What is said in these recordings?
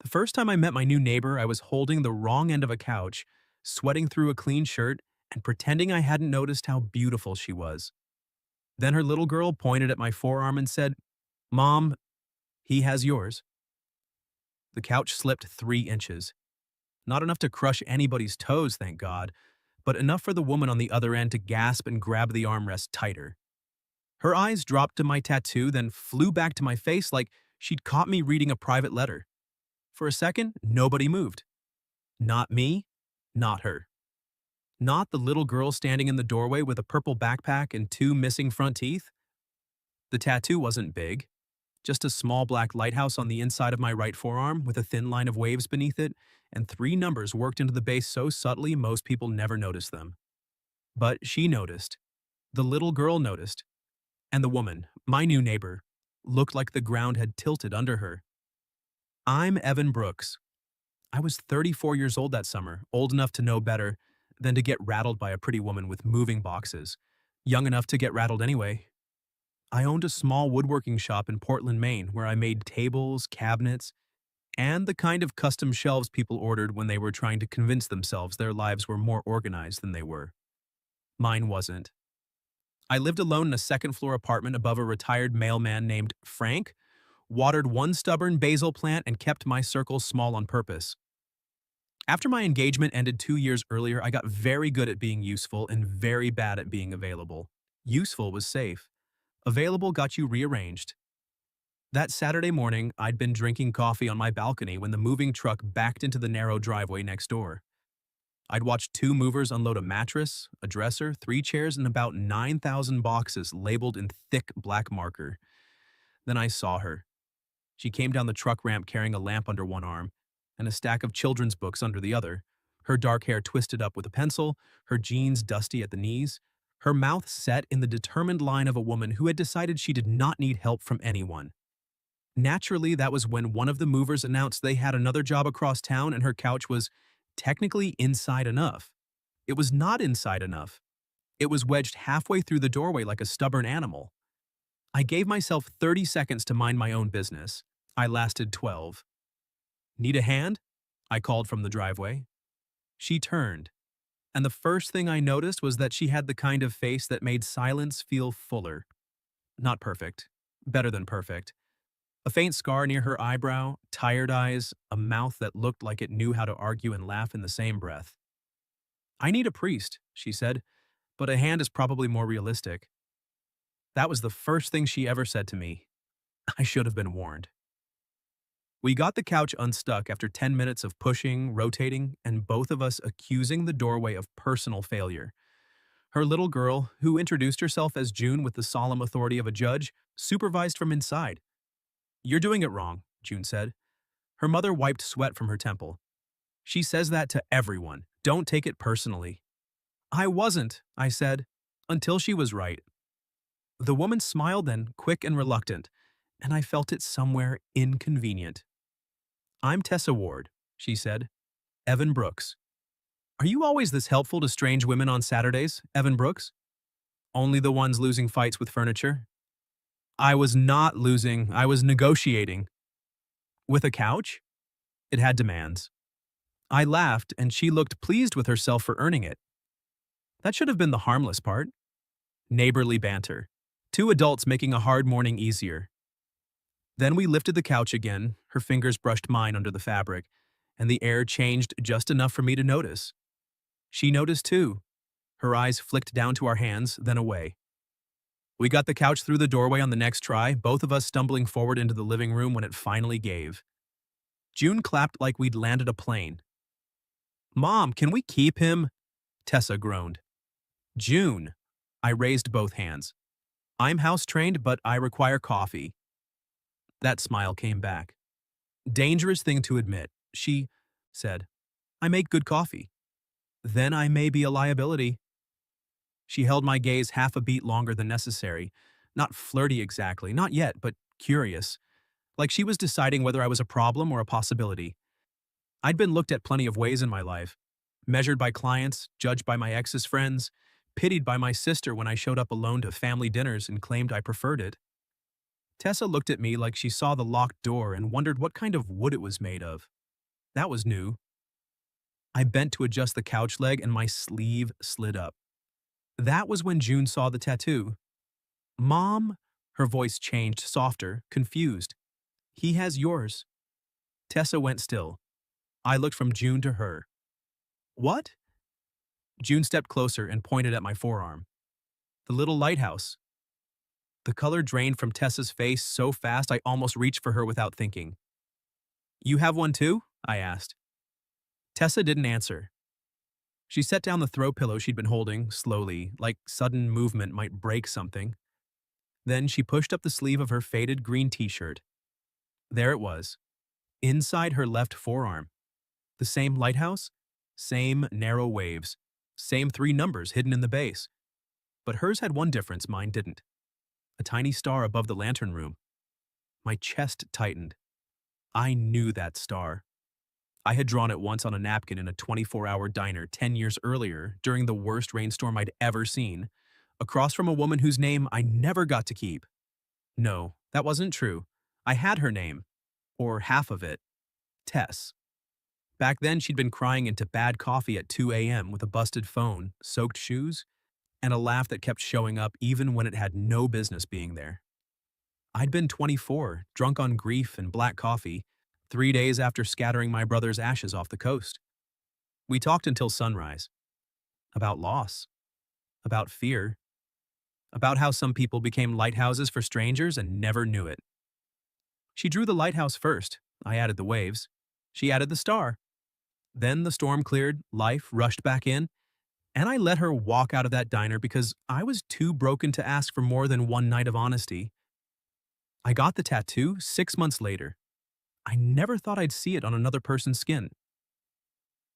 The first time I met my new neighbor, I was holding the wrong end of a couch, sweating through a clean shirt, and pretending I hadn't noticed how beautiful she was. Then her little girl pointed at my forearm and said, "Mom, he has yours." The couch slipped 3 inches. Not enough to crush anybody's toes, thank God, but enough for the woman on the other end to gasp and grab the armrest tighter. Her eyes dropped to my tattoo, then flew back to my face like she'd caught me reading a private letter. For a second, nobody moved. Not me, not her. Not the little girl standing in the doorway with a purple backpack and two missing front teeth. The tattoo wasn't big, just a small black lighthouse on the inside of my right forearm with a thin line of waves beneath it, and three numbers worked into the base so subtly most people never notice them. But she noticed. The little girl noticed. And the woman, my new neighbor, looked like the ground had tilted under her. I'm Evan Brooks. I was 34 years old that summer, old enough to know better than to get rattled by a pretty woman with moving boxes. Young enough to get rattled anyway. I owned a small woodworking shop in Portland, Maine, where I made tables, cabinets, and the kind of custom shelves people ordered when they were trying to convince themselves their lives were more organized than they were. Mine wasn't. I lived alone in a second-floor apartment above a retired mailman named Frank, watered one stubborn basil plant, and kept my circle small on purpose. After my engagement ended 2 years earlier, I got very good at being useful and very bad at being available. Useful was safe. Available got you rearranged. That Saturday morning, I'd been drinking coffee on my balcony when the moving truck backed into the narrow driveway next door. I'd watched two movers unload a mattress, a dresser, 3 chairs, and about 9,000 boxes labeled in thick black marker. Then I saw her. She came down the truck ramp carrying a lamp under one arm and a stack of children's books under the other, her dark hair twisted up with a pencil, her jeans dusty at the knees, her mouth set in the determined line of a woman who had decided she did not need help from anyone. Naturally, that was when one of the movers announced they had another job across town and her couch was technically inside enough. It was not inside enough. It was wedged halfway through the doorway like a stubborn animal. I gave myself 30 seconds to mind my own business. I lasted 12. "Need a hand?" I called from the driveway. She turned, and the first thing I noticed was that she had the kind of face that made silence feel fuller. Not perfect. Better than perfect. A faint scar near her eyebrow, tired eyes, a mouth that looked like it knew how to argue and laugh in the same breath. "I need a priest," she said, "but a hand is probably more realistic." That was the first thing she ever said to me. I should have been warned. We got the couch unstuck after 10 minutes of pushing, rotating, and both of us accusing the doorway of personal failure. Her little girl, who introduced herself as June with the solemn authority of a judge, supervised from inside. "You're doing it wrong," June said. Her mother wiped sweat from her temple. "She says that to everyone. Don't take it personally." "I wasn't," I said, until she was right. The woman smiled then, quick and reluctant, and I felt it somewhere inconvenient. "I'm Tessa Ward," she said. "Evan Brooks." "Are you always this helpful to strange women on Saturdays, Evan Brooks?" "Only the ones losing fights with furniture." "I was not losing, I was negotiating." "With a couch?" "It had demands." I laughed, and she looked pleased with herself for earning it. That should have been the harmless part. Neighborly banter. Two adults making a hard morning easier. Then we lifted the couch again, her fingers brushed mine under the fabric, and the air changed just enough for me to notice. She noticed too. Her eyes flicked down to our hands, then away. We got the couch through the doorway on the next try, both of us stumbling forward into the living room when it finally gave. June clapped like we'd landed a plane. "Mom, can we keep him?" Tessa groaned. "June." I raised both hands. "I'm house-trained, but I require coffee." That smile came back. "Dangerous thing to admit," she said. "I make good coffee." "Then I may be a liability." She held my gaze half a beat longer than necessary. Not flirty exactly, not yet, but curious. Like she was deciding whether I was a problem or a possibility. I'd been looked at plenty of ways in my life. Measured by clients, judged by my ex's friends, pitied by my sister when I showed up alone to family dinners and claimed I preferred it. Tessa looked at me like she saw the locked door and wondered what kind of wood it was made of. That was new. I bent to adjust the couch leg and my sleeve slid up. That was when June saw the tattoo. Mom, her voice changed softer, confused. He has yours. Tessa went still. I looked from June to her. What? June stepped closer and pointed at my forearm. The little lighthouse. The color drained from Tessa's face so fast I almost reached for her without thinking. You have one too? I asked. Tessa didn't answer. She set down the throw pillow she'd been holding, slowly, like sudden movement might break something. Then she pushed up the sleeve of her faded green t-shirt. There it was, inside her left forearm. The same lighthouse, same narrow waves, same 3 numbers hidden in the base. But hers had one difference mine didn't. A tiny star above the lantern room. My chest tightened. I knew that star. I had drawn it once on a napkin in a 24-hour diner 10 years earlier during the worst rainstorm I'd ever seen, across from a woman whose name I never got to keep. No, that wasn't true. I had her name. Or half of it. Tess. Back then, she'd been crying into bad coffee at 2 a.m. with a busted phone, soaked shoes, and a laugh that kept showing up even when it had no business being there. I'd been 24, drunk on grief and black coffee, 3 days after scattering my brother's ashes off the coast. We talked until sunrise. About loss. About fear. About how some people became lighthouses for strangers and never knew it. She drew the lighthouse first. I added the waves. She added the star. Then the storm cleared, life rushed back in, and I let her walk out of that diner because I was too broken to ask for more than one night of honesty. I got the tattoo 6 months later. I never thought I'd see it on another person's skin.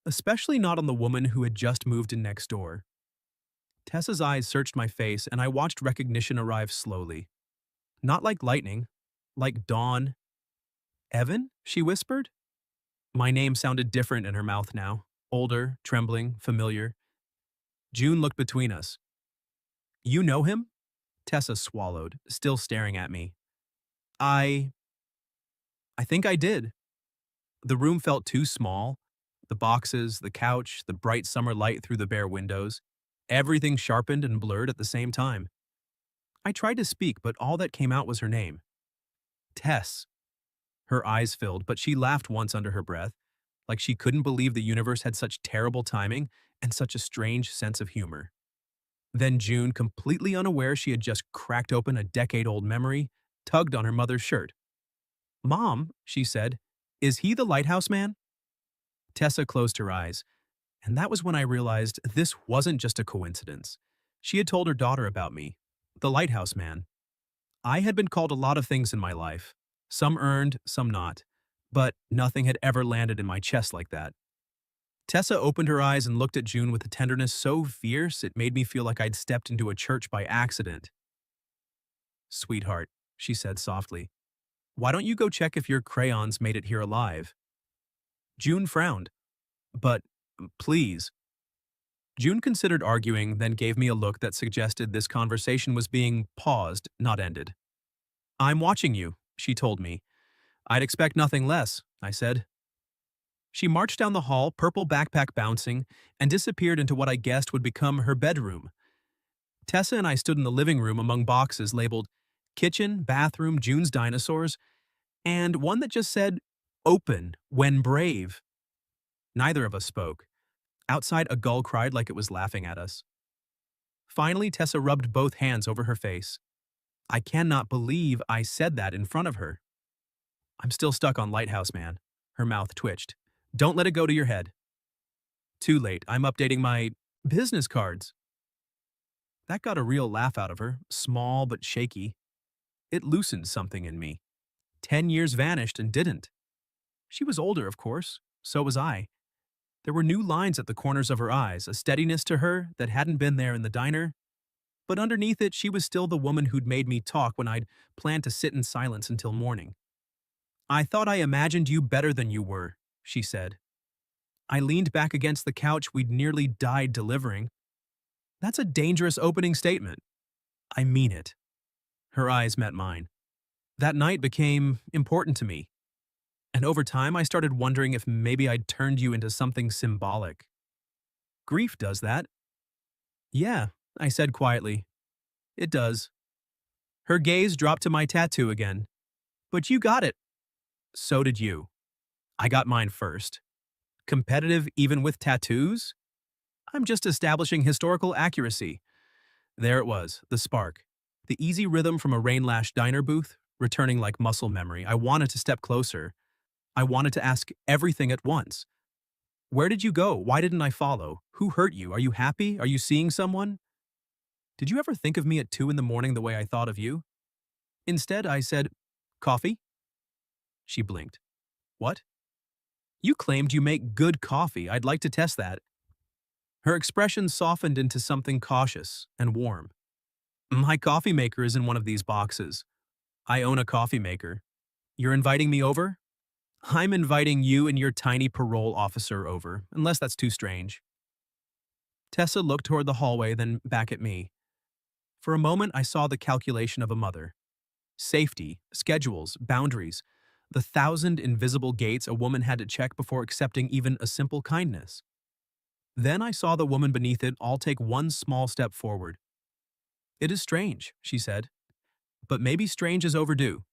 Especially not on the woman who had just moved in next door. Tessa's eyes searched my face and I watched recognition arrive slowly. Not like lightning, like dawn. Evan? She whispered. My name sounded different in her mouth now, older, trembling, familiar. June looked between us. You know him? Tessa swallowed, still staring at me. I think I did. The room felt too small. The boxes, the couch, the bright summer light through the bare windows. Everything sharpened and blurred at the same time. I tried to speak, but all that came out was her name. Tess. Her eyes filled, but she laughed once under her breath, like she couldn't believe the universe had such terrible timing and such a strange sense of humor. Then June, completely unaware she had just cracked open a decade-old memory, tugged on her mother's shirt. Mom, she said, is he the lighthouse man? Tessa closed her eyes, and that was when I realized this wasn't just a coincidence. She had told her daughter about me, the lighthouse man. I had been called a lot of things in my life, some earned, some not, but nothing had ever landed in my chest like that. Tessa opened her eyes and looked at June with a tenderness so fierce it made me feel like I'd stepped into a church by accident. Sweetheart, she said softly, why don't you go check if your crayons made it here alive? June frowned. But, please. June considered arguing, then gave me a look that suggested this conversation was being paused, not ended. I'm watching you, she told me. I'd expect nothing less, I said. She marched down the hall, purple backpack bouncing, and disappeared into what I guessed would become her bedroom. Tessa and I stood in the living room among boxes labeled kitchen, bathroom, June's dinosaurs, and one that just said, open when brave. Neither of us spoke. Outside, a gull cried like it was laughing at us. Finally, Tessa rubbed both hands over her face. I cannot believe I said that in front of her. I'm still stuck on Lighthouse Man. Her mouth twitched. Don't let it go to your head. Too late, I'm updating my business cards. That got a real laugh out of her, small but shaky. It loosened something in me. 10 years vanished and didn't. She was older, of course. So was I. There were new lines at the corners of her eyes, a steadiness to her that hadn't been there in the diner. But underneath it, she was still the woman who'd made me talk when I'd planned to sit in silence until morning. I thought I imagined you better than you were, she said. I leaned back against the couch we'd nearly died delivering. That's a dangerous opening statement. I mean it. Her eyes met mine. That night became important to me, and over time I started wondering if maybe I'd turned you into something symbolic. Grief does that. Yeah, I said quietly. It does. Her gaze dropped to my tattoo again. But you got it. So did you. I got mine first. Competitive even with tattoos? I'm just establishing historical accuracy. There it was, the spark. The easy rhythm from a rain-lashed diner booth, returning like muscle memory. I wanted to step closer. I wanted to ask everything at once. Where did you go? Why didn't I follow? Who hurt you? Are you happy? Are you seeing someone? Did you ever think of me at 2 in the morning the way I thought of you? Instead, I said, coffee? She blinked. What? You claimed you make good coffee. I'd like to test that. Her expression softened into something cautious and warm. My coffee maker is in one of these boxes. I own a coffee maker. You're inviting me over? I'm inviting you and your tiny parole officer over, unless that's too strange. Tessa looked toward the hallway, then back at me. For a moment, I saw the calculation of a mother. Safety, schedules, boundaries, the 1,000 invisible gates a woman had to check before accepting even a simple kindness. Then I saw the woman beneath it all take one small step forward. It is strange, she said, but maybe strange is overdue.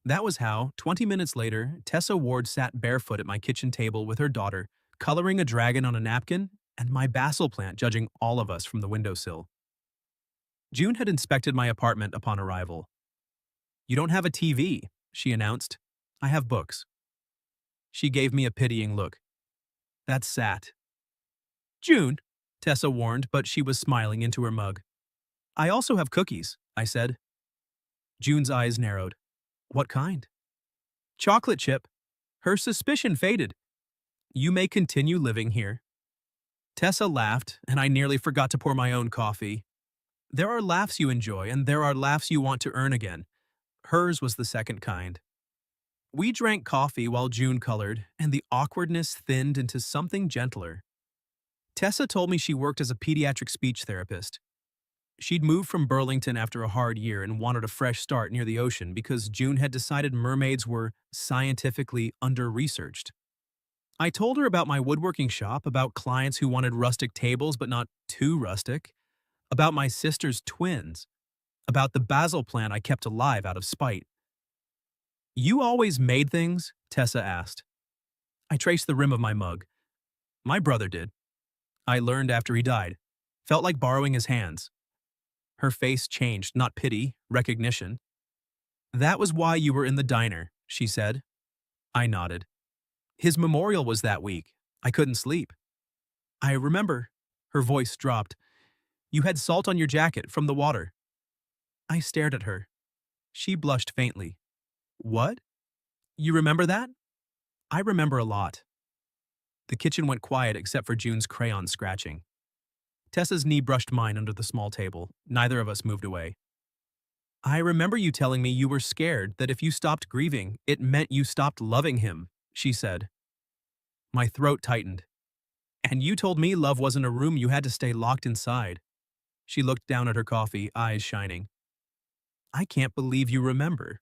That was how, 20 minutes later, Tessa Ward sat barefoot at my kitchen table with her daughter, coloring a dragon on a napkin, and my basil plant judging all of us from the windowsill. June had inspected my apartment upon arrival. You don't have a TV, she announced. I have books. She gave me a pitying look. That's sad. June, Tessa warned, but she was smiling into her mug. I also have cookies, I said. June's eyes narrowed. What kind? Chocolate chip. Her suspicion faded. You may continue living here. Tessa laughed, and I nearly forgot to pour my own coffee. There are laughs you enjoy, and there are laughs you want to earn again. Hers was the second kind. We drank coffee while June colored, and the awkwardness thinned into something gentler. Tessa told me she worked as a pediatric speech therapist. She'd moved from Burlington after a hard year and wanted a fresh start near the ocean because June had decided mermaids were scientifically under-researched. I told her about my woodworking shop, about clients who wanted rustic tables but not too rustic, about my sister's twins, about the basil plant I kept alive out of spite. You always made things? Tessa asked. I traced the rim of my mug. My brother did. I learned after he died. Felt like borrowing his hands. Her face changed, not pity, recognition. That was why you were in the diner, she said. I nodded. His memorial was that week. I couldn't sleep. I remember. Her voice dropped. You had salt on your jacket from the water. I stared at her. She blushed faintly. What? You remember that? I remember a lot. The kitchen went quiet except for June's crayon scratching. Tessa's knee brushed mine under the small table. Neither of us moved away. I remember you telling me you were scared that if you stopped grieving, it meant you stopped loving him, she said. My throat tightened. And you told me love wasn't a room you had to stay locked inside. She looked down at her coffee, eyes shining. I can't believe you remember.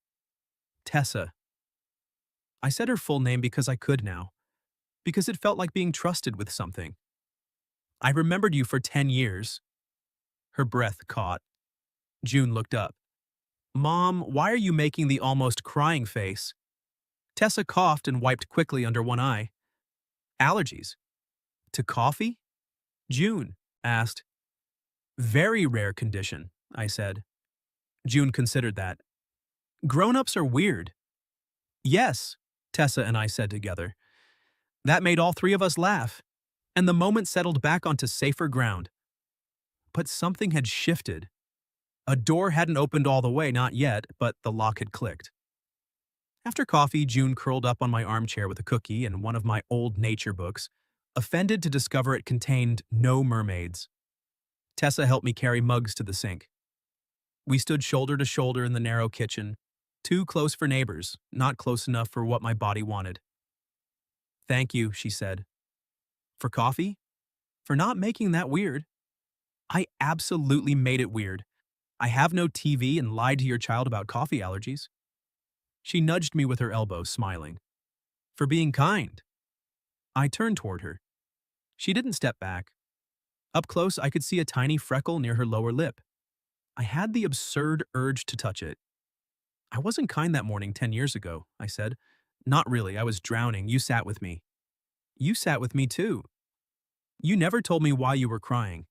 Tessa. I said her full name because I could now. Because it felt like being trusted with something. I remembered you for 10 years. Her breath caught. June looked up. Mom, why are you making the almost crying face? Tessa coughed and wiped quickly under one eye. Allergies. To coffee? June asked. Very rare condition, I said. June considered that. Grown-ups are weird. Yes, Tessa and I said together. That made all three of us laugh, and the moment settled back onto safer ground. But something had shifted. A door hadn't opened all the way, not yet, but the lock had clicked. After coffee, June curled up on my armchair with a cookie and one of my old nature books, offended to discover it contained no mermaids. Tessa helped me carry mugs to the sink. We stood shoulder to shoulder in the narrow kitchen, too close for neighbors, not close enough for what my body wanted. Thank you, she said. For coffee? For not making that weird. I absolutely made it weird. I have no TV and lied to your child about coffee allergies. She nudged me with her elbow, smiling. For being kind. I turned toward her. She didn't step back. Up close, I could see a tiny freckle near her lower lip. I had the absurd urge to touch it. I wasn't kind that morning 10 years ago, I said. Not really, I was drowning. You sat with me. You sat with me too. You never told me why you were crying.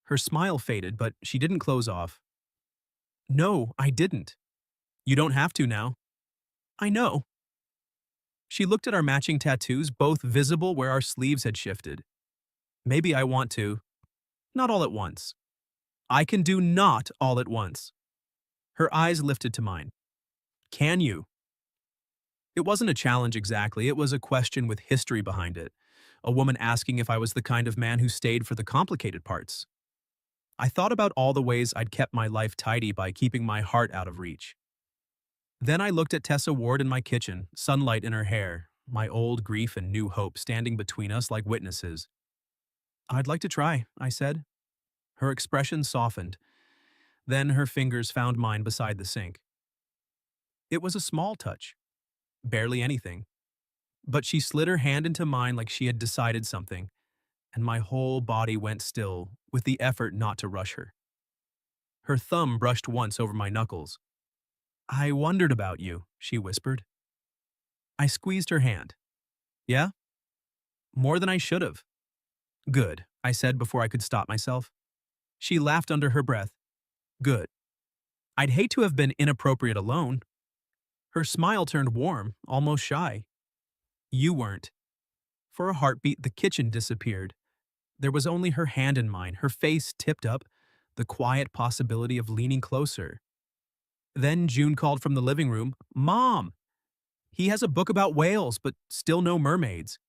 Her smile faded, but she didn't close off. No, I didn't. You don't have to now. I know. She looked at our matching tattoos, both visible where our sleeves had shifted. Maybe I want to. Not all at once. I can do not all at once. Her eyes lifted to mine. Can you? It wasn't a challenge exactly, it was a question with history behind it. A woman asking if I was the kind of man who stayed for the complicated parts. I thought about all the ways I'd kept my life tidy by keeping my heart out of reach. Then I looked at Tessa Ward in my kitchen, sunlight in her hair, my old grief and new hope standing between us like witnesses. I'd like to try, I said. Her expression softened. Then her fingers found mine beside the sink. It was a small touch. Barely anything. But she slid her hand into mine like she had decided something, and my whole body went still with the effort not to rush her. Her thumb brushed once over my knuckles. I wondered about you, she whispered. I squeezed her hand. Yeah? More than I should have. Good, I said before I could stop myself. She laughed under her breath. Good. I'd hate to have been inappropriate alone. Her smile turned warm, almost shy. You weren't. For a heartbeat, the kitchen disappeared. There was only her hand in mine, her face tipped up, the quiet possibility of leaning closer. Then June called from the living room, Mom! He has a book about whales, but still no mermaids.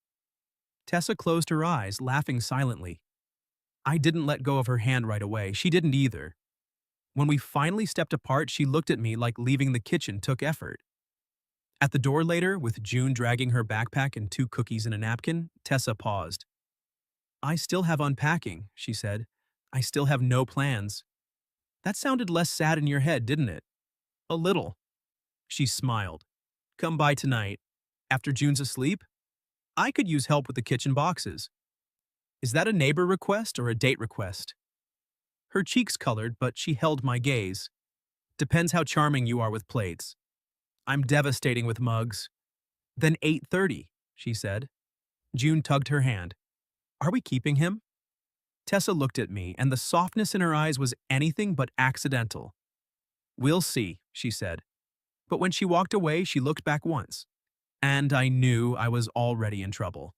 Tessa closed her eyes, laughing silently. I didn't let go of her hand right away. She didn't either. When we finally stepped apart, she looked at me like leaving the kitchen took effort. At the door later, with June dragging her backpack and 2 cookies in a napkin, Tessa paused. I still have unpacking, she said. I still have no plans. That sounded less sad in your head, didn't it? A little. She smiled. Come by tonight. After June's asleep? I could use help with the kitchen boxes. Is that a neighbor request or a date request? Her cheeks colored, but she held my gaze. Depends how charming you are with plates. I'm devastating with mugs. Then 8:30, she said. June tugged her hand. Are we keeping him? Tessa looked at me, and the softness in her eyes was anything but accidental. We'll see, she said. But when she walked away, she looked back once. And I knew I was already in trouble.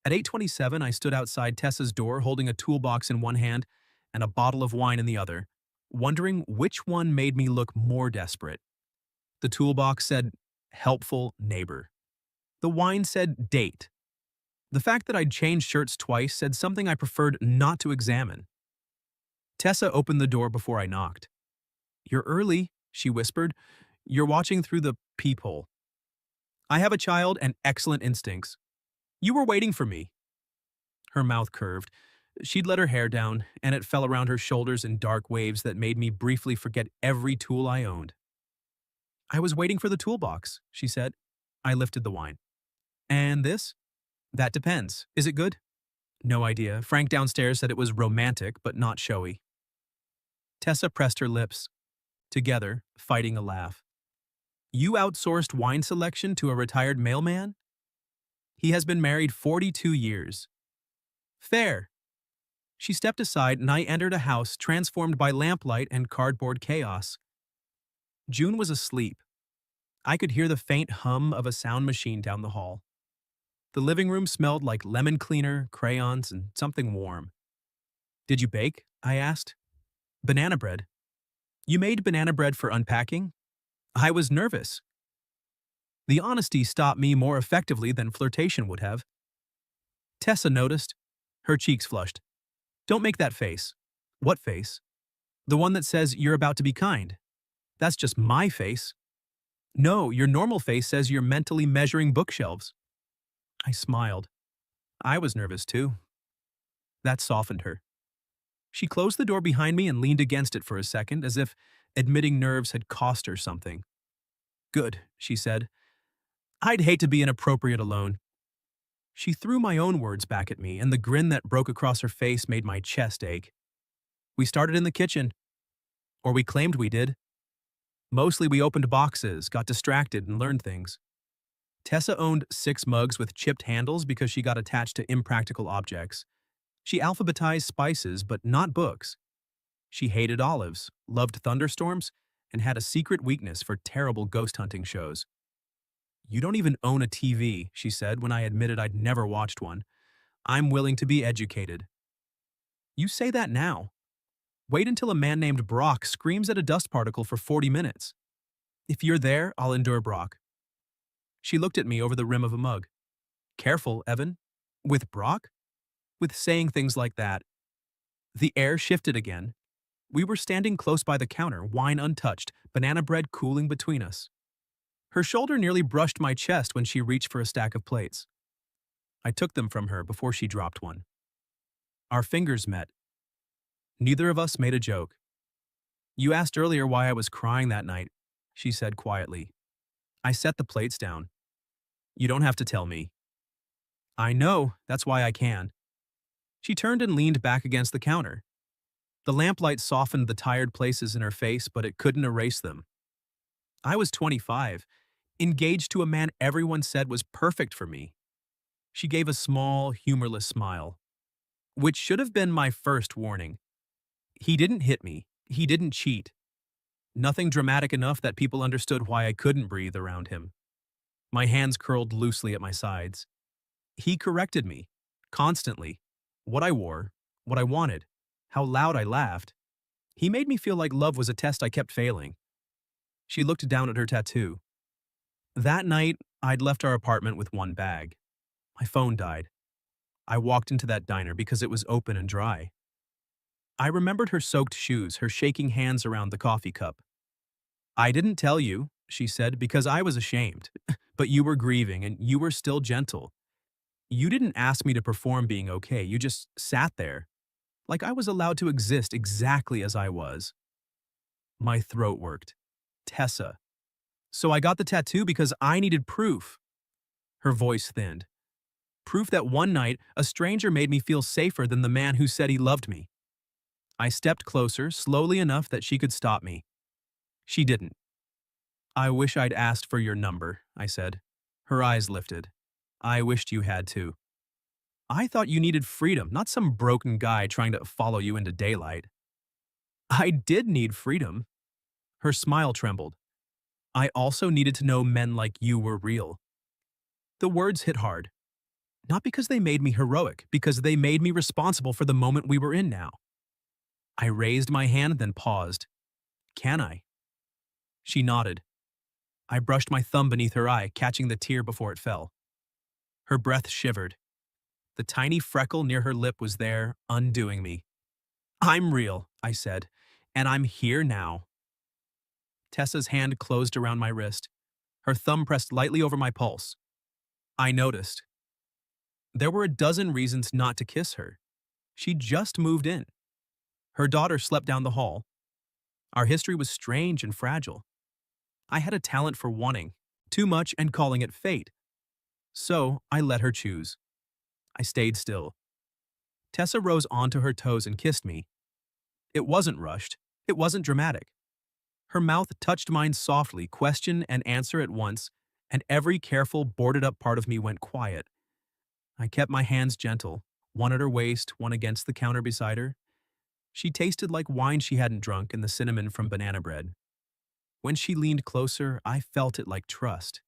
At 8:27, I stood outside Tessa's door holding a toolbox in one hand and a bottle of wine in the other, wondering which one made me look more desperate. The toolbox said, helpful neighbor. The wine said, date. The fact that I'd changed shirts twice said something I preferred not to examine. Tessa opened the door before I knocked. You're early, she whispered. You're watching through the peephole. I have a child and excellent instincts. You were waiting for me. Her mouth curved. She'd let her hair down, and it fell around her shoulders in dark waves that made me briefly forget every tool I owned. I was waiting for the toolbox, she said. I lifted the wine. And this? That depends. Is it good? No idea. Frank downstairs said it was romantic, but not showy. Tessa pressed her lips. Together, fighting a laugh. You outsourced wine selection to a retired mailman? He has been married 42 years. Fair. She stepped aside and I entered a house transformed by lamplight and cardboard chaos. June was asleep. I could hear the faint hum of a sound machine down the hall. The living room smelled like lemon cleaner, crayons, and something warm. Did you bake? I asked. Banana bread. You made banana bread for unpacking? I was nervous. The honesty stopped me more effectively than flirtation would have. Tessa noticed. Her cheeks flushed. Don't make that face. What face? The one that says you're about to be kind. That's just my face. No, your normal face says you're mentally measuring bookshelves. I smiled. I was nervous too. That softened her. She closed the door behind me and leaned against it for a second, as if admitting nerves had cost her something. Good, she said. I'd hate to be inappropriate alone. She threw my own words back at me, and the grin that broke across her face made my chest ache. We started in the kitchen. Or we claimed we did. Mostly we opened boxes, got distracted, and learned things. Tessa owned 6 mugs with chipped handles because she got attached to impractical objects. She alphabetized spices, but not books. She hated olives, loved thunderstorms, and had a secret weakness for terrible ghost hunting shows. You don't even own a TV, she said when I admitted I'd never watched one. I'm willing to be educated. You say that now. Wait until a man named Brock screams at a dust particle for 40 minutes. If you're there, I'll endure Brock. She looked at me over the rim of a mug. Careful, Evan. With Brock? With saying things like that. The air shifted again. We were standing close by the counter, wine untouched, banana bread cooling between us. Her shoulder nearly brushed my chest when she reached for a stack of plates. I took them from her before she dropped one. Our fingers met. Neither of us made a joke. You asked earlier why I was crying that night, she said quietly. I set the plates down. You don't have to tell me. I know, that's why I can. She turned and leaned back against the counter. The lamplight softened the tired places in her face, but it couldn't erase them. I was 25, engaged to a man everyone said was perfect for me. She gave a small, humorless smile, which should have been my first warning. He didn't hit me. He didn't cheat. Nothing dramatic enough that people understood why I couldn't breathe around him. My hands curled loosely at my sides. He corrected me, constantly. What I wore, what I wanted, how loud I laughed. He made me feel like love was a test I kept failing. She looked down at her tattoo. That night, I'd left our apartment with one bag. My phone died. I walked into that diner because it was open and dry. I remembered her soaked shoes, her shaking hands around the coffee cup. I didn't tell you, she said, because I was ashamed. But you were grieving and you were still gentle. You didn't ask me to perform being okay, you just sat there. Like I was allowed to exist exactly as I was. My throat worked. Tessa. So I got the tattoo because I needed proof. Her voice thinned. Proof that one night, a stranger made me feel safer than the man who said he loved me. I stepped closer, slowly enough that she could stop me. She didn't. I wish I'd asked for your number, I said. Her eyes lifted. I wished you had too. I thought you needed freedom, not some broken guy trying to follow you into daylight. I did need freedom. Her smile trembled. I also needed to know men like you were real. The words hit hard. Not because they made me heroic, because they made me responsible for the moment we were in now. I raised my hand, then paused. Can I? She nodded. I brushed my thumb beneath her eye, catching the tear before it fell. Her breath shivered. The tiny freckle near her lip was there, undoing me. I'm real, I said, and I'm here now. Tessa's hand closed around my wrist. Her thumb pressed lightly over my pulse. I noticed. There were a dozen reasons not to kiss her. She just moved in. Her daughter slept down the hall. Our history was strange and fragile. I had a talent for wanting, too much and calling it fate. So I let her choose. I stayed still. Tessa rose onto her toes and kissed me. It wasn't rushed. It wasn't dramatic. Her mouth touched mine softly, question and answer at once, and every careful, boarded-up part of me went quiet. I kept my hands gentle, one at her waist, one against the counter beside her. She tasted like wine she hadn't drunk and the cinnamon from banana bread. When she leaned closer, I felt it like trust.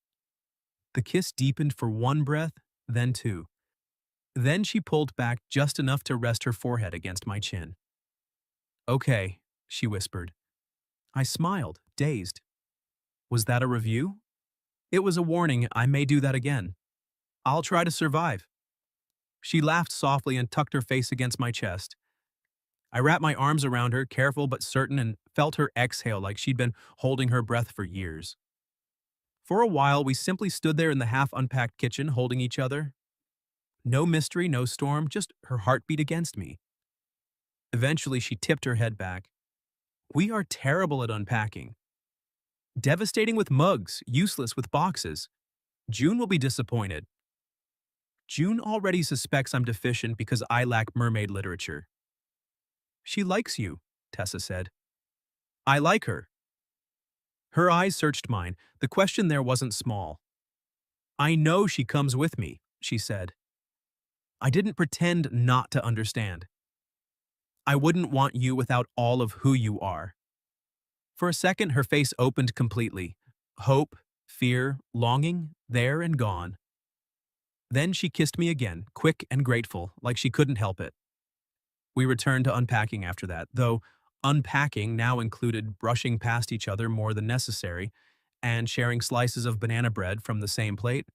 The kiss deepened for one breath, then two. Then she pulled back just enough to rest her forehead against my chin. Okay, she whispered. I smiled, dazed. Was that a review? It was a warning I may do that again. I'll try to survive. She laughed softly and tucked her face against my chest. I wrapped my arms around her, careful but certain, and felt her exhale like she'd been holding her breath for years. For a while, we simply stood there in the half-unpacked kitchen, holding each other. No mystery, no storm, just her heartbeat against me. Eventually, she tipped her head back. We are terrible at unpacking. Devastating with mugs, useless with boxes. June will be disappointed. June already suspects I'm deficient because I lack mermaid literature. She likes you, Tessa said. I like her. Her eyes searched mine. The question there wasn't small. I know she comes with me, she said. I didn't pretend not to understand. I wouldn't want you without all of who you are. For a second, her face opened completely. Hope, fear, longing, there and gone. Then she kissed me again, quick and grateful, like she couldn't help it. We returned to unpacking after that, though unpacking now included brushing past each other more than necessary and sharing slices of banana bread from the same plate.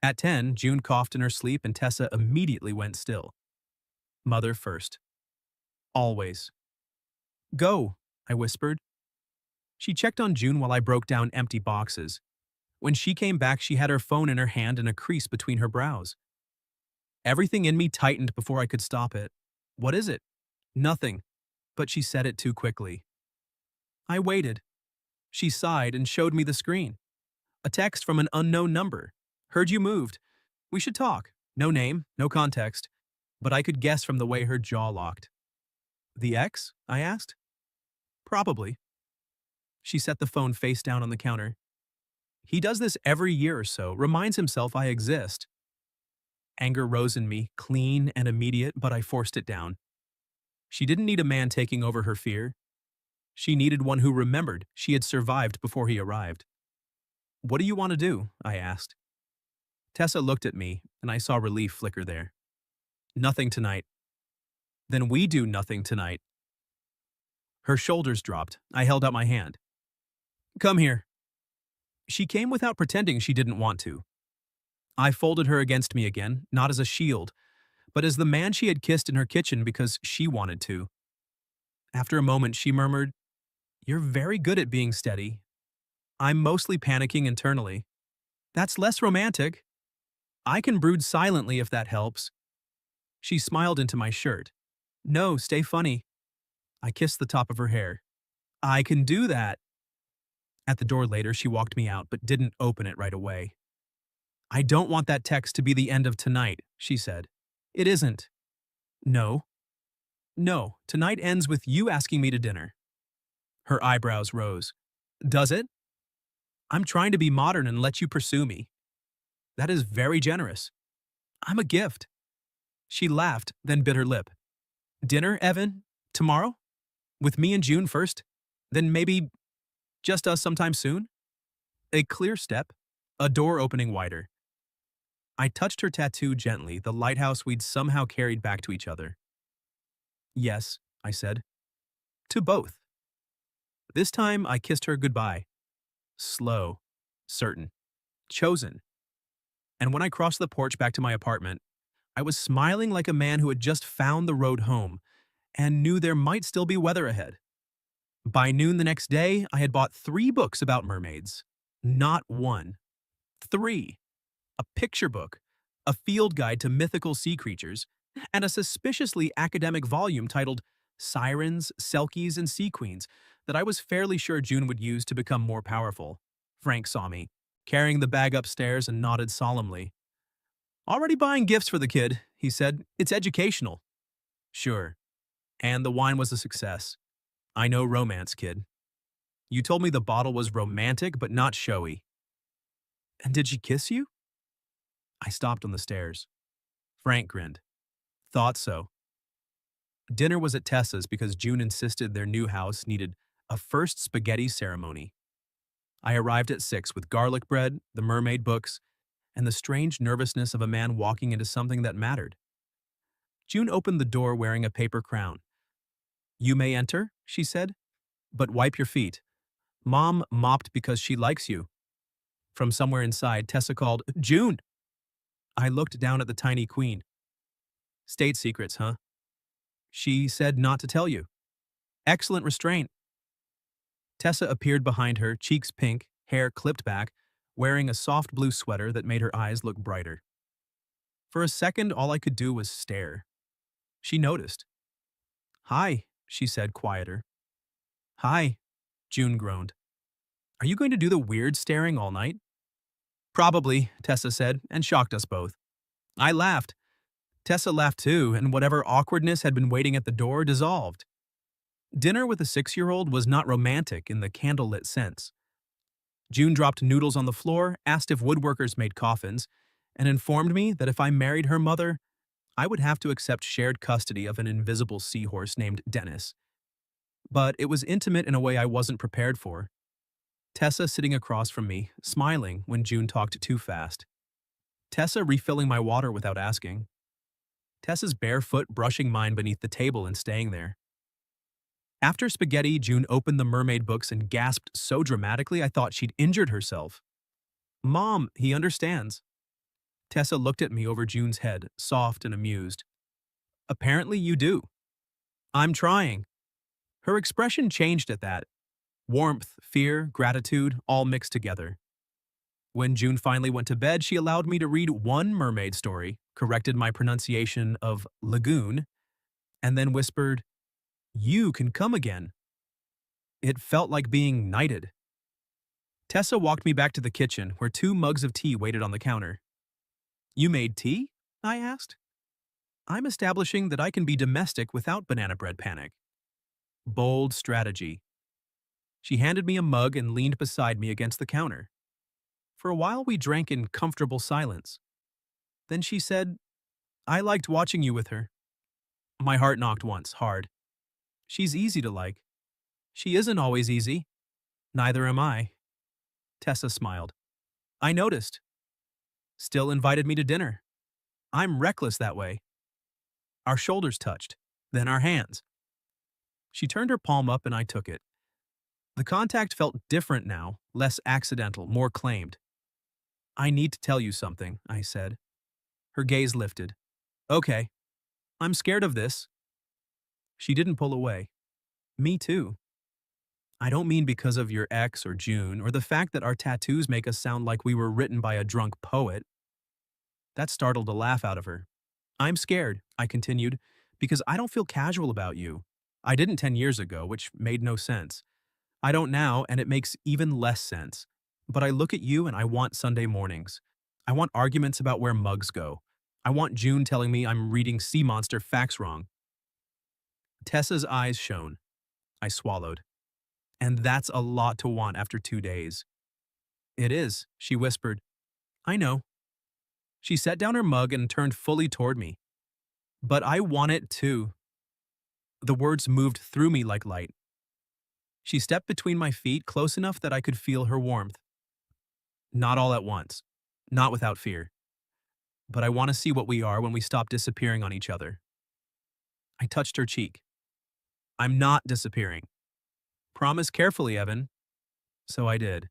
At 10, June coughed in her sleep and Tessa immediately went still. Mother first. Always. Go, I whispered. She checked on June while I broke down empty boxes. When she came back, she had her phone in her hand and a crease between her brows. Everything in me tightened before I could stop it. What is it? Nothing. But she said it too quickly. I waited. She sighed and showed me the screen. A text from an unknown number. Heard you moved. We should talk. No name, no context. But I could guess from the way her jaw locked. The ex? I asked. Probably. She set the phone face down on the counter. He does this every year or so, reminds himself I exist. Anger rose in me, clean and immediate, but I forced it down. She didn't need a man taking over her fear. She needed one who remembered she had survived before he arrived. What do you want to do? I asked. Tessa looked at me, and I saw relief flicker there. Nothing tonight. Then we do nothing tonight. Her shoulders dropped. I held out my hand. Come here. She came without pretending she didn't want to. I folded her against me again, not as a shield, but as the man she had kissed in her kitchen because she wanted to. After a moment, she murmured, You're very good at being steady. I'm mostly panicking internally. That's less romantic. I can brood silently if that helps. She smiled into my shirt. No, stay funny. I kissed the top of her hair. I can do that. At the door later, she walked me out, but didn't open it right away. I don't want that text to be the end of tonight, she said. It isn't. No. No, tonight ends with you asking me to dinner. Her eyebrows rose. Does it? I'm trying to be modern and let you pursue me. That is very generous. I'm a gift. She laughed, then bit her lip. Dinner, Evan? Tomorrow? With me and June first? Then maybe just us sometime soon? A clear step, a door opening wider. I touched her tattoo gently, the lighthouse we'd somehow carried back to each other. Yes, I said. To both. This time I kissed her goodbye. Slow, certain, chosen. And when I crossed the porch back to my apartment, I was smiling like a man who had just found the road home and knew there might still be weather ahead. By noon the next day, I had bought 3 books about mermaids. Not one. 3. A picture book, a field guide to mythical sea creatures, and a suspiciously academic volume titled Sirens, Selkies, and Sea Queens that I was fairly sure June would use to become more powerful. Frank saw me, carrying the bag upstairs, and nodded solemnly. Already buying gifts for the kid, he said. It's educational. Sure. And the wine was a success. I know romance, kid. You told me the bottle was romantic but not showy. And did she kiss you? I stopped on the stairs. Frank grinned. Thought so. Dinner was at Tessa's because June insisted their new house needed a first spaghetti ceremony. I arrived at 6 with garlic bread, the mermaid books, and the strange nervousness of a man walking into something that mattered. June opened the door wearing a paper crown. You may enter, she said, but wipe your feet. Mom mopped because she likes you. From somewhere inside, Tessa called, June! I looked down at the tiny queen. State secrets, huh? She said not to tell you. Excellent restraint. Tessa appeared behind her, cheeks pink, hair clipped back, wearing a soft blue sweater that made her eyes look brighter. For a second, all I could do was stare. She noticed. Hi, she said, quieter. Hi, June groaned. Are you going to do the weird staring all night? Probably, Tessa said, and shocked us both. I laughed. Tessa laughed too, and whatever awkwardness had been waiting at the door dissolved. Dinner with a 6-year-old was not romantic in the candlelit sense. June dropped noodles on the floor, asked if woodworkers made coffins, and informed me that if I married her mother, I would have to accept shared custody of an invisible seahorse named Dennis. But it was intimate in a way I wasn't prepared for. Tessa sitting across from me, smiling when June talked too fast. Tessa refilling my water without asking. Tessa's bare foot brushing mine beneath the table and staying there. After spaghetti, June opened the mermaid books and gasped so dramatically I thought she'd injured herself. Mom, he understands. Tessa looked at me over June's head, soft and amused. Apparently you do. I'm trying. Her expression changed at that. Warmth, fear, gratitude, all mixed together. When June finally went to bed, she allowed me to read one mermaid story, corrected my pronunciation of lagoon, and then whispered, You can come again. It felt like being knighted. Tessa walked me back to the kitchen, where 2 mugs of tea waited on the counter. You made tea? I asked. I'm establishing that I can be domestic without banana bread panic. Bold strategy. She handed me a mug and leaned beside me against the counter. For a while we drank in comfortable silence. Then she said, I liked watching you with her. My heart knocked once, hard. She's easy to like. She isn't always easy. Neither am I. Tessa smiled. I noticed. Still invited me to dinner. I'm reckless that way. Our shoulders touched, then our hands. She turned her palm up and I took it. The contact felt different now, less accidental, more claimed. I need to tell you something, I said. Her gaze lifted. Okay. I'm scared of this. She didn't pull away. Me too. I don't mean because of your ex or June or the fact that our tattoos make us sound like we were written by a drunk poet. That startled a laugh out of her. I'm scared, I continued, because I don't feel casual about you. I didn't 10 years ago, which made no sense. I don't now, and it makes even less sense. But I look at you and I want Sunday mornings. I want arguments about where mugs go. I want June telling me I'm reading Sea Monster facts wrong. Tessa's eyes shone. I swallowed. And that's a lot to want after 2 days. It is, she whispered. I know. She set down her mug and turned fully toward me. But I want it too. The words moved through me like light. She stepped between my feet close enough that I could feel her warmth. Not all at once. Not without fear. But I want to see what we are when we stop disappearing on each other. I touched her cheek. I'm not disappearing. Promise carefully, Evan. So I did.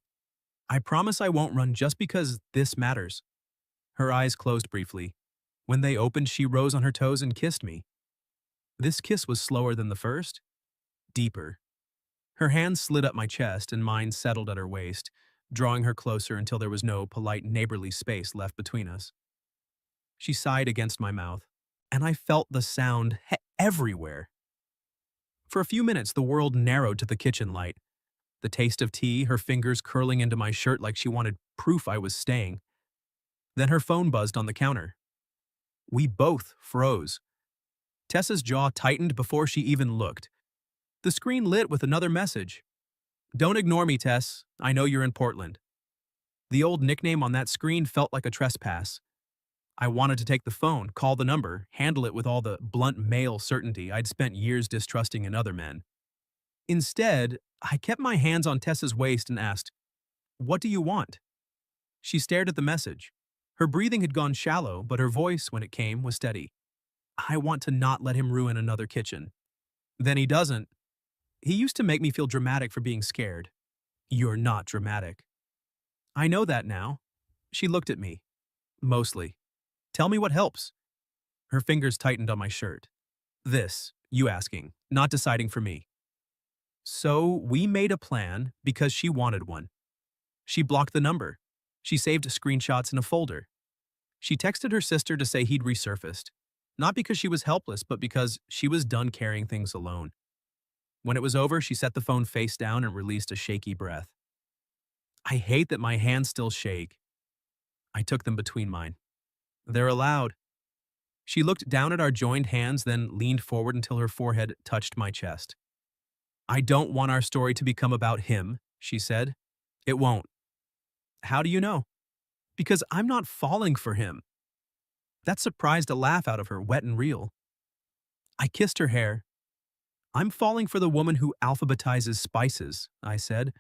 I promise I won't run just because this matters. Her eyes closed briefly. When they opened, she rose on her toes and kissed me. This kiss was slower than the first, deeper. Her hands slid up my chest and mine settled at her waist, drawing her closer until there was no polite neighborly space left between us. She sighed against my mouth, and I felt the sound everywhere. For a few minutes, the world narrowed to the kitchen light. The taste of tea, her fingers curling into my shirt like she wanted proof I was staying. Then her phone buzzed on the counter. We both froze. Tessa's jaw tightened before she even looked. The screen lit with another message. Don't ignore me, Tess. I know you're in Portland. The old nickname on that screen felt like a trespass. I wanted to take the phone, call the number, handle it with all the blunt male certainty I'd spent years distrusting in other men. Instead, I kept my hands on Tessa's waist and asked, What do you want? She stared at the message. Her breathing had gone shallow, but her voice, when it came, was steady. I want to not let him ruin another kitchen. Then he doesn't. He used to make me feel dramatic for being scared. You're not dramatic. I know that now. She looked at me. Mostly. Tell me what helps. Her fingers tightened on my shirt. This, you asking, not deciding for me. So we made a plan because she wanted one. She blocked the number. She saved screenshots in a folder. She texted her sister to say he'd resurfaced. Not because she was helpless, but because she was done carrying things alone. When it was over, she set the phone face down and released a shaky breath. I hate that my hands still shake. I took them between mine. They're allowed. She looked down at our joined hands, then leaned forward until her forehead touched my chest. I don't want our story to become about him, she said. It won't. How do you know? Because I'm not falling for him. That surprised a laugh out of her, wet and real. I kissed her hair. I'm falling for the woman who alphabetizes spices, I said.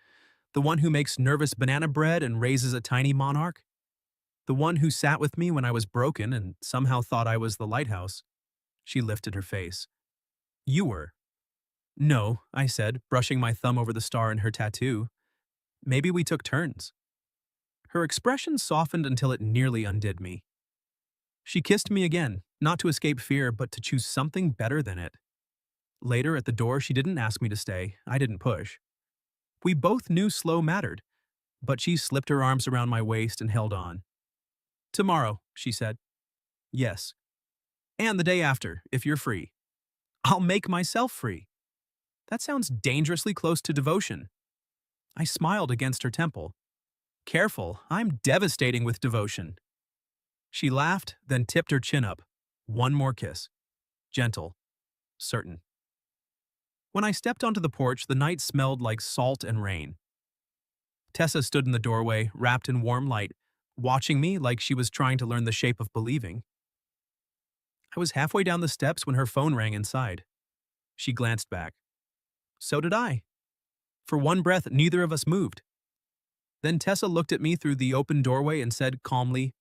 The one who makes nervous banana bread and raises a tiny monarch. The one who sat with me when I was broken and somehow thought I was the lighthouse. She lifted her face. You were. No, I said, brushing my thumb over the star in her tattoo. Maybe we took turns. Her expression softened until it nearly undid me. She kissed me again, not to escape fear, but to choose something better than it. Later, at the door, she didn't ask me to stay. I didn't push. We both knew slow mattered, but she slipped her arms around my waist and held on. Tomorrow, she said. Yes. And the day after, if you're free. I'll make myself free. That sounds dangerously close to devotion. I smiled against her temple. Careful, I'm devastating with devotion. She laughed, then tipped her chin up. One more kiss. Gentle. Certain. When I stepped onto the porch, the night smelled like salt and rain. Tessa stood in the doorway, wrapped in warm light, watching me like she was trying to learn the shape of believing. I was halfway down the steps when her phone rang inside. She glanced back. So did I. For one breath, neither of us moved. Then Tessa looked at me through the open doorway and said calmly,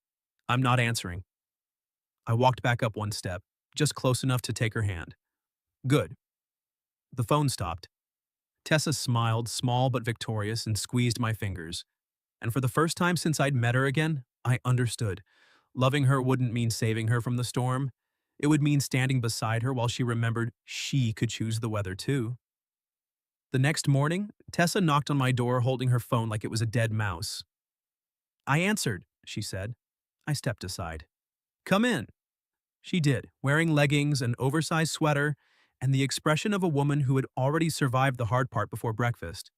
I'm not answering. I walked back up one step, just close enough to take her hand. Good. The phone stopped. Tessa smiled, small but victorious, and squeezed my fingers. And for the first time since I'd met her again, I understood. Loving her wouldn't mean saving her from the storm. It would mean standing beside her while she remembered she could choose the weather too. The next morning, Tessa knocked on my door holding her phone like it was a dead mouse. I answered, she said. I stepped aside. Come in. She did, wearing leggings, an oversized sweater, and the expression of a woman who had already survived the hard part before breakfast.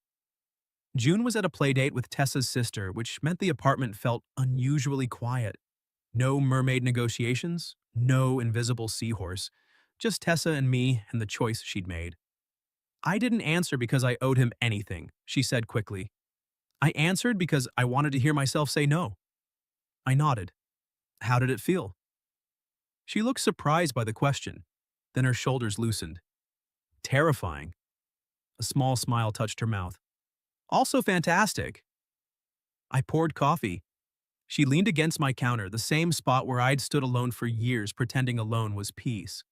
June was at a playdate with Tessa's sister, which meant the apartment felt unusually quiet. No mermaid negotiations, no invisible seahorse, just Tessa and me and the choice she'd made. I didn't answer because I owed him anything, she said quickly. I answered because I wanted to hear myself say no. I nodded. How did it feel? She looked surprised by the question. Then her shoulders loosened. Terrifying. A small smile touched her mouth. Also fantastic. I poured coffee. She leaned against my counter, the same spot where I'd stood alone for years pretending alone was peace.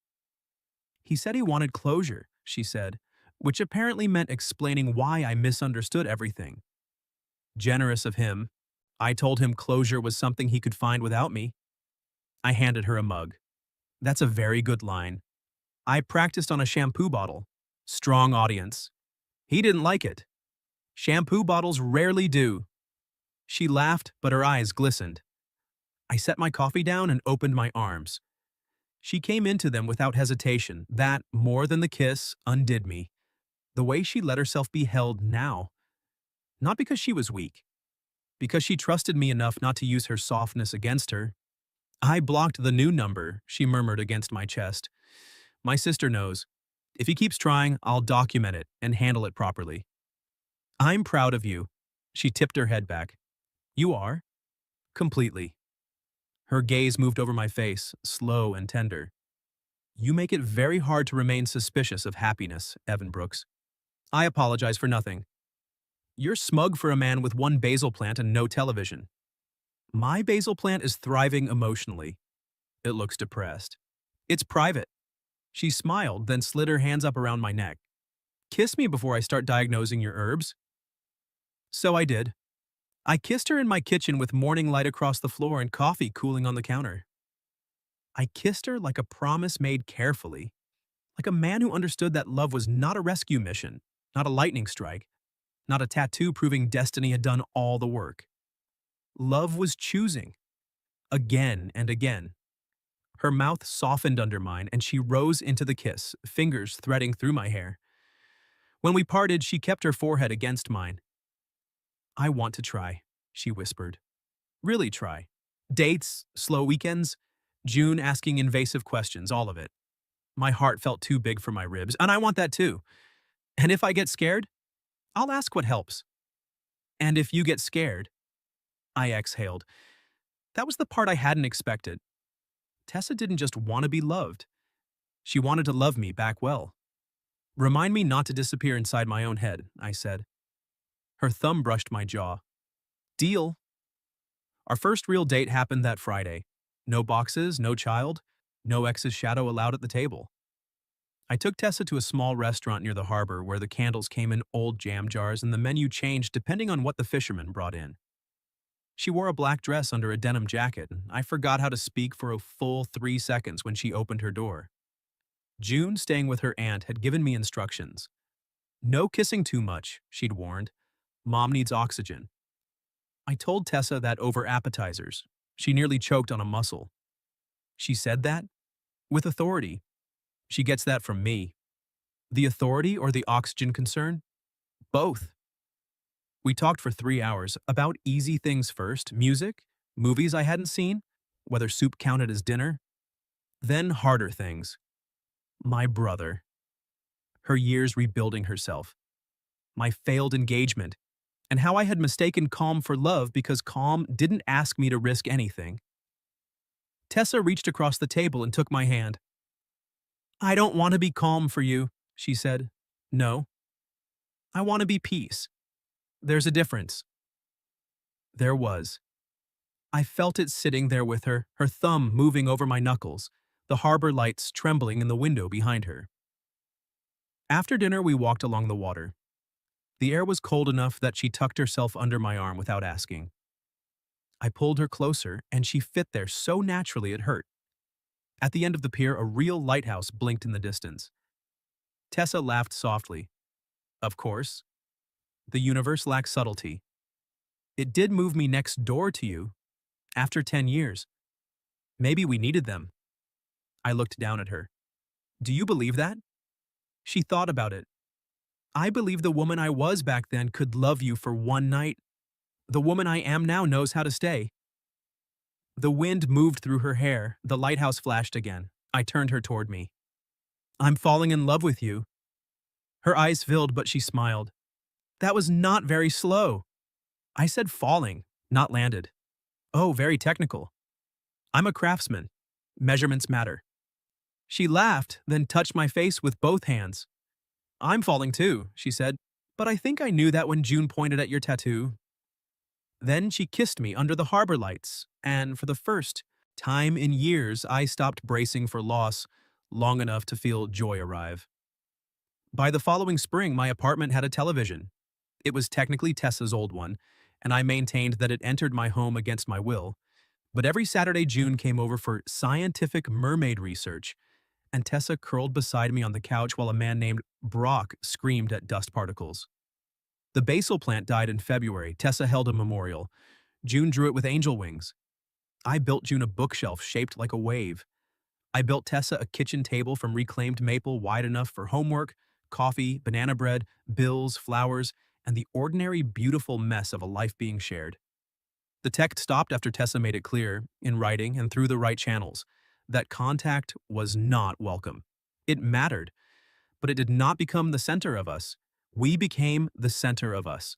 He said he wanted closure, she said, which apparently meant explaining why I misunderstood everything. Generous of him, I told him closure was something he could find without me. I handed her a mug. That's a very good line. I practiced on a shampoo bottle. Strong audience. He didn't like it. Shampoo bottles rarely do. She laughed, but her eyes glistened. I set my coffee down and opened my arms. She came into them without hesitation. That, more than the kiss, undid me. The way she let herself be held now. Not because she was weak. Because she trusted me enough not to use her softness against her. I blocked the new number, she murmured against my chest. My sister knows. If he keeps trying, I'll document it and handle it properly. I'm proud of you. She tipped her head back. You are? Completely. Her gaze moved over my face, slow and tender. You make it very hard to remain suspicious of happiness, Evan Brooks. I apologize for nothing. You're smug for a man with one basil plant and no television. My basil plant is thriving emotionally. It looks depressed. It's private. She smiled, then slid her hands up around my neck. Kiss me before I start diagnosing your herbs. So I did. I kissed her in my kitchen with morning light across the floor and coffee cooling on the counter. I kissed her like a promise made carefully, like a man who understood that love was not a rescue mission, not a lightning strike, not a tattoo proving destiny had done all the work. Love was choosing, again and again. Her mouth softened under mine, and she rose into the kiss, fingers threading through my hair. When we parted, she kept her forehead against mine. "I want to try," she whispered. "Really try. Dates, slow weekends, June asking invasive questions, all of it. My heart felt too big for my ribs, and I want that too. And if I get scared, I'll ask what helps. And if you get scared," I exhaled. That was the part I hadn't expected. Tessa didn't just want to be loved. She wanted to love me back well. "Remind me not to disappear inside my own head," I said. Her thumb brushed my jaw. "Deal." Our first real date happened that Friday. No boxes, no child, no ex's shadow allowed at the table. I took Tessa to a small restaurant near the harbor where the candles came in old jam jars and the menu changed depending on what the fishermen brought in. She wore a black dress under a denim jacket, and I forgot how to speak for a full 3 seconds when she opened her door. June, staying with her aunt, had given me instructions. "No kissing too much," she'd warned. "Mom needs oxygen." I told Tessa that over appetizers. She nearly choked on a mussel. She said that? With authority. She gets that from me. The authority or the oxygen concern? Both. We talked for 3 hours about easy things first, music, movies I hadn't seen, whether soup counted as dinner. Then harder things. My brother. Her years rebuilding herself. My failed engagement. And how I had mistaken calm for love because calm didn't ask me to risk anything. Tessa reached across the table and took my hand. "I don't want to be calm for you," she said. "No. I want to be peace. There's a difference." There was. I felt it sitting there with her, her thumb moving over my knuckles, the harbor lights trembling in the window behind her. After dinner, we walked along the water. The air was cold enough that she tucked herself under my arm without asking. I pulled her closer, and she fit there so naturally it hurt. At the end of the pier, a real lighthouse blinked in the distance. Tessa laughed softly. "Of course. The universe lacks subtlety. It did move me next door to you. After 10 years. Maybe we needed them." I looked down at her. "Do you believe that?" She thought about it. "I believe the woman I was back then could love you for one night. The woman I am now knows how to stay." The wind moved through her hair. The lighthouse flashed again. I turned her toward me. "I'm falling in love with you." Her eyes filled, but she smiled. "That was not very slow." I said falling, not landed. "Oh, very technical. I'm a craftsman. Measurements matter." She laughed, then touched my face with both hands. "I'm falling too," she said, "but I think I knew that when June pointed at your tattoo." Then she kissed me under the harbor lights, and for the first time in years, I stopped bracing for loss long enough to feel joy arrive. By the following spring, my apartment had a television. It was technically Tessa's old one, and I maintained that it entered my home against my will. But every Saturday, June came over for scientific mermaid research, and Tessa curled beside me on the couch while a man named Brock screamed at dust particles. The basil plant died in February. Tessa held a memorial. June drew it with angel wings. I built June a bookshelf shaped like a wave. I built Tessa a kitchen table from reclaimed maple wide enough for homework, coffee, banana bread, bills, flowers, and the ordinary beautiful mess of a life being shared. The text stopped after Tessa made it clear, in writing and through the right channels, that contact was not welcome. It mattered, but it did not become the center of us. We became the center of us.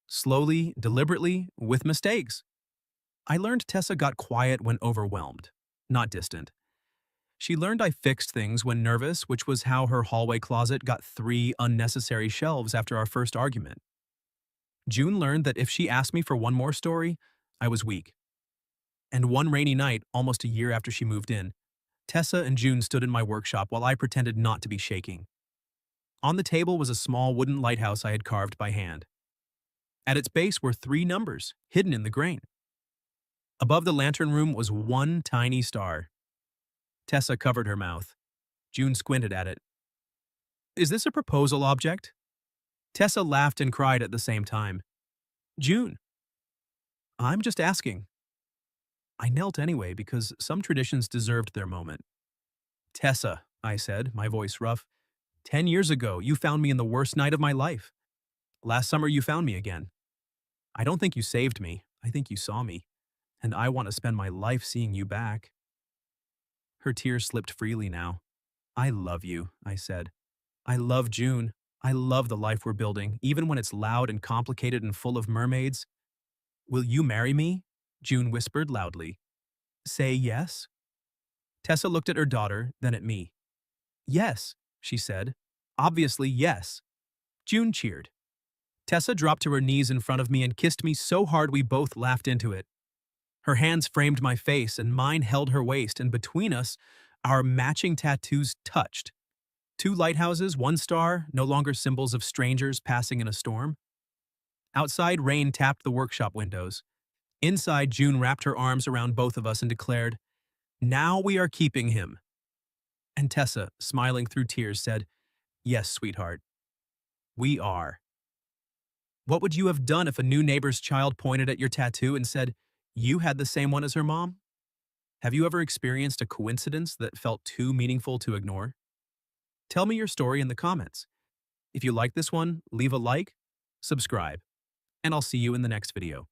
Slowly, deliberately, with mistakes. I learned Tessa got quiet when overwhelmed, not distant. She learned I fixed things when nervous, which was how her hallway closet got 3 unnecessary shelves after our first argument. June learned that if she asked me for one more story, I was weak. And one rainy night, almost a year after she moved in, Tessa and June stood in my workshop while I pretended not to be shaking. On the table was a small wooden lighthouse I had carved by hand. At its base were 3 numbers, hidden in the grain. Above the lantern room was one tiny star. Tessa covered her mouth. June squinted at it. "Is this a proposal object?" Tessa laughed and cried at the same time. "June, I'm just asking." I knelt anyway because some traditions deserved their moment. Tessa, I said, my voice rough, 10 years ago, you found me in the worst night of my life. Last summer, you found me again. I don't think you saved me. I think you saw me. And I want to spend my life seeing you back. Her tears slipped freely now. I love you, I said. I love June. I love the life we're building, even when it's loud and complicated and full of mermaids. Will you marry me? June whispered loudly. Say yes? Tessa looked at her daughter, then at me. Yes, she said. Obviously, yes. June cheered. Tessa dropped to her knees in front of me and kissed me so hard we both laughed into it. Her hands framed my face and mine held her waist, and between us, our matching tattoos touched. Two lighthouses, one star, no longer symbols of strangers passing in a storm. Outside, rain tapped the workshop windows. Inside, June wrapped her arms around both of us and declared, Now we are keeping him. And Tessa, smiling through tears, said, Yes, sweetheart, we are. What would you have done if a new neighbor's child pointed at your tattoo and said, You had the same one as her mom? Have you ever experienced a coincidence that felt too meaningful to ignore? Tell me your story in the comments. If you like this one, leave a like, subscribe, and I'll see you in the next video.